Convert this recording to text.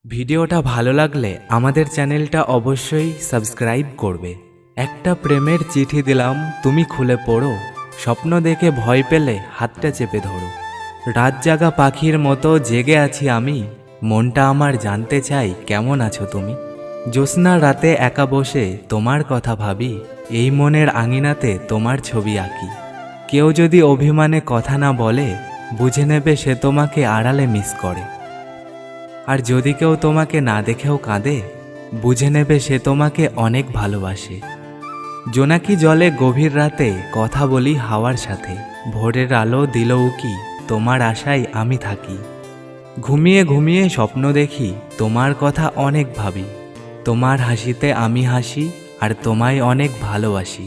ভিডিওটা ভালো লাগলে আমাদের চ্যানেলটা অবশ্যই সাবস্ক্রাইব করবে। একটা প্রেমের চিঠি দিলাম, তুমি খুলে পড়ো। স্বপ্ন দেখে ভয় পেলে হাতটা চেপে ধরো। রাত জাগা পাখির মতো জেগে আছি আমি, মনটা আমার জানতে চাই কেমন আছো তুমি। জ্যোৎস্না রাতে একা বসে তোমার কথা ভাবি, এই মনের আঙিনাতে তোমার ছবি আঁকি। কেউ যদি অভিমানে কথা না বলে, বুঝে নেবে সে তোমাকে আড়ালে মিস করে। আর যদি কেউ তোমাকে না দেখেও কাঁদে, বুঝে নেবে সে তোমাকে অনেক ভালোবাসে। জোনাকি জলে গভীর রাতে কথা বলি হাওয়ার সাথে, ভোরের আলো দিল উকি, তোমার আশায় আমি থাকি। ঘুমিয়ে ঘুমিয়ে স্বপ্ন দেখি, তোমার কথা অনেক ভাবি। তোমার হাসিতে আমি হাসি, আর তোমায় অনেক ভালোবাসি।